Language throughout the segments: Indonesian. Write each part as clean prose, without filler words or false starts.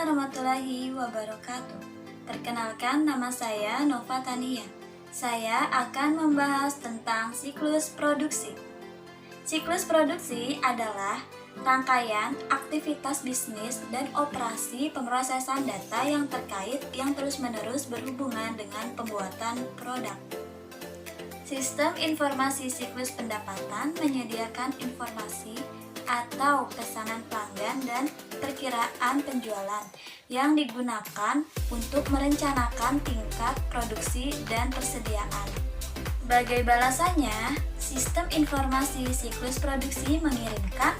warahmatullahi wabarakatuh. Perkenalkan, nama saya Nova Tania. Saya akan membahas tentang siklus produksi. Siklus produksi adalah rangkaian aktivitas bisnis dan operasi pemrosesan data yang terkait yang terus-menerus berhubungan dengan pembuatan produk. Sistem informasi siklus pendapatan menyediakan informasi atau pesanan pelanggan dan perkiraan penjualan yang digunakan untuk merencanakan tingkat produksi dan persediaan. Sebagai balasannya, sistem informasi siklus produksi mengirimkan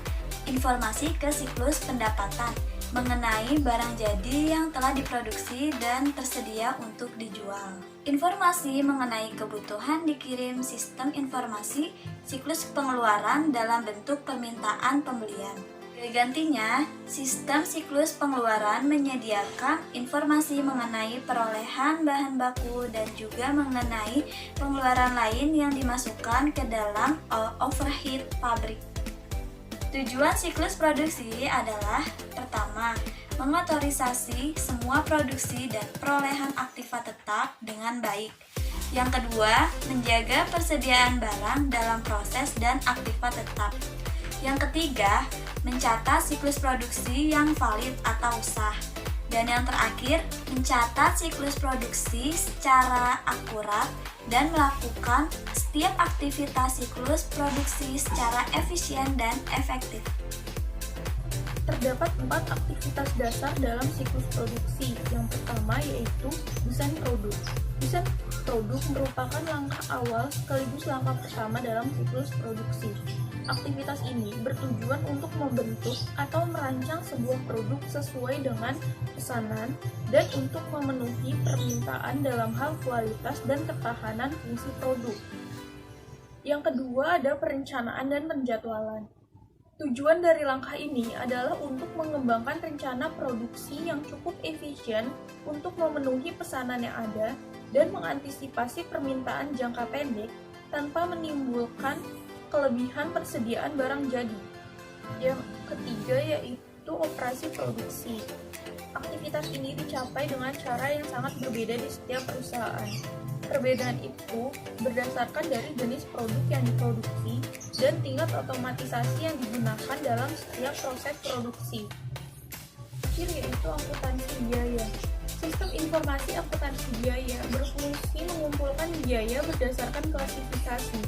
informasi ke siklus pendapatan mengenai barang jadi yang telah diproduksi dan tersedia untuk dijual. Informasi mengenai kebutuhan dikirim sistem informasi siklus pengeluaran dalam bentuk permintaan pembelian. Gantinya, sistem siklus pengeluaran menyediakan informasi mengenai perolehan bahan baku dan juga mengenai pengeluaran lain yang dimasukkan ke dalam overhead pabrik. Tujuan siklus produksi adalah pertama, mengotorisasi semua produksi dan perolehan aktiva tetap dengan baik. Yang kedua, menjaga persediaan barang dalam proses dan aktiva tetap. Yang ketiga, mencatat siklus produksi yang valid atau sah. Dan yang terakhir, mencatat siklus produksi secara akurat dan melakukan setiap aktivitas siklus produksi secara efisien dan efektif. Terdapat 4 aktivitas dasar dalam siklus produksi. Yang pertama yaitu desain produk. Desain produk merupakan langkah awal sekaligus langkah pertama dalam siklus produksi. Aktivitas ini bertujuan untuk membentuk atau merancang sebuah produk sesuai dengan pesanan dan untuk memenuhi permintaan dalam hal kualitas dan ketahanan fungsi produk. Yang kedua ada perencanaan dan penjadwalan. Tujuan dari langkah ini adalah untuk mengembangkan rencana produksi yang cukup efisien untuk memenuhi pesanan yang ada dan mengantisipasi permintaan jangka pendek tanpa menimbulkan kelebihan persediaan barang jadi. Yang ketiga yaitu operasi produksi. Aktivitas ini dicapai dengan cara yang sangat berbeda di setiap perusahaan. Perbedaan itu berdasarkan dari jenis produk yang diproduksi dan tingkat otomatisasi yang digunakan dalam setiap proses produksi. Terakhir yaitu akuntansi biaya. Sistem informasi akuntansi biaya berfungsi mengumpulkan biaya berdasarkan klasifikasi,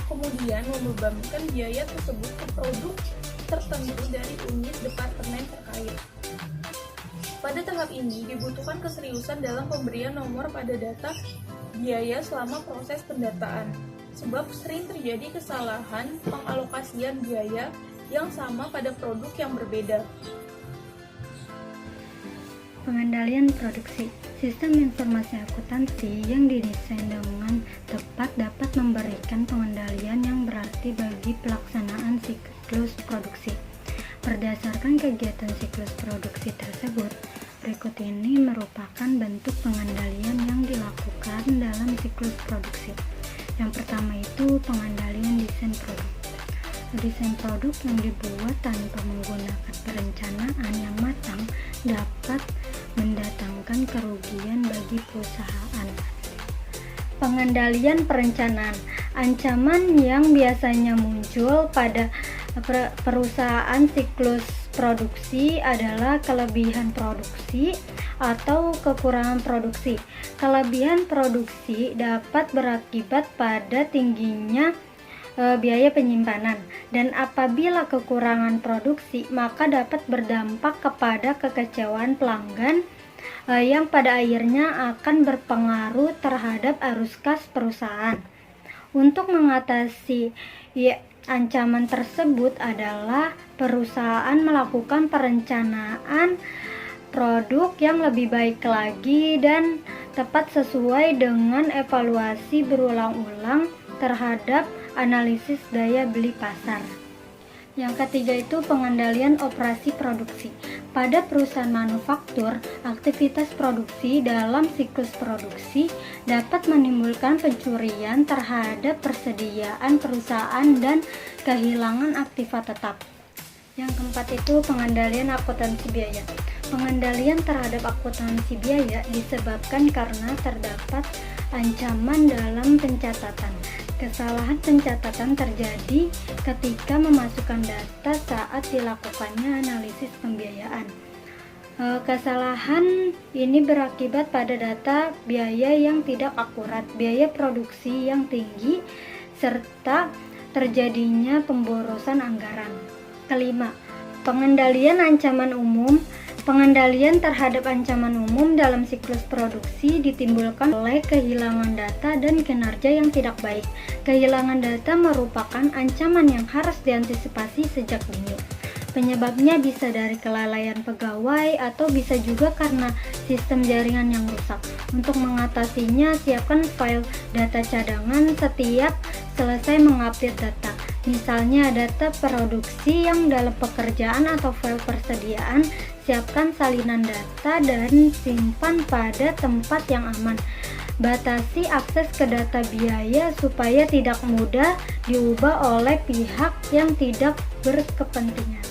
kemudian membebankan biaya tersebut ke produk tertentu dari unit departemen terkait. Pada tahap ini dibutuhkan keseriusan dalam pemberian nomor pada data biaya selama proses pendataan, sebab sering terjadi kesalahan pengalokasian biaya yang sama pada produk yang berbeda. Pengendalian produksi. Sistem informasi akuntansi yang didesain dengan tepat dapat memberikan pengendalian yang berarti bagi pelaksanaan siklus produksi. Berdasarkan kegiatan siklus produksi tersebut, berikut ini merupakan bentuk pengendalian yang dilakukan dalam siklus produksi. Yang pertama itu pengendalian desain produk. Desain produk yang dibuat tanpa menggunakan perencanaan yang matang dapat mendatangkan kerugian bagi perusahaan. Pengendalian perencanaan. Ancaman yang biasanya muncul pada perusahaan siklus produksi adalah kelebihan produksi atau kekurangan produksi. Kelebihan produksi dapat berakibat pada tingginya biaya penyimpanan, dan apabila kekurangan produksi maka dapat berdampak kepada kekecewaan pelanggan yang pada akhirnya akan berpengaruh terhadap arus kas perusahaan. Untuk mengatasi ancaman tersebut adalah perusahaan melakukan perencanaan produk yang lebih baik lagi dan tepat sesuai dengan evaluasi berulang-ulang terhadap analisis daya beli pasar. Yang ketiga itu pengendalian operasi produksi. Pada perusahaan manufaktur, aktivitas produksi dalam siklus produksi dapat menimbulkan pencurian terhadap persediaan perusahaan dan kehilangan aktiva tetap. Yang keempat itu pengendalian akuntansi biaya. Pengendalian terhadap akuntansi biaya disebabkan karena terdapat ancaman dalam pencatatan. Kesalahan pencatatan terjadi ketika memasukkan data saat dilakukannya analisis pembiayaan. Kesalahan ini berakibat pada data biaya yang tidak akurat, biaya produksi yang tinggi, serta terjadinya pemborosan anggaran. Kelima, pengendalian ancaman umum. Pengendalian terhadap ancaman umum dalam siklus produksi ditimbulkan oleh kehilangan data dan kinerja yang tidak baik. Kehilangan data merupakan ancaman yang harus diantisipasi sejak dini. Penyebabnya bisa dari kelalaian pegawai atau bisa juga karena sistem jaringan yang rusak. Untuk mengatasinya, siapkan file data cadangan setiap selesai mengupdate data. Misalnya data produksi yang dalam pekerjaan atau file persediaan, siapkan salinan data dan simpan pada tempat yang aman. Batasi akses ke data biaya supaya tidak mudah diubah oleh pihak yang tidak berkepentingan.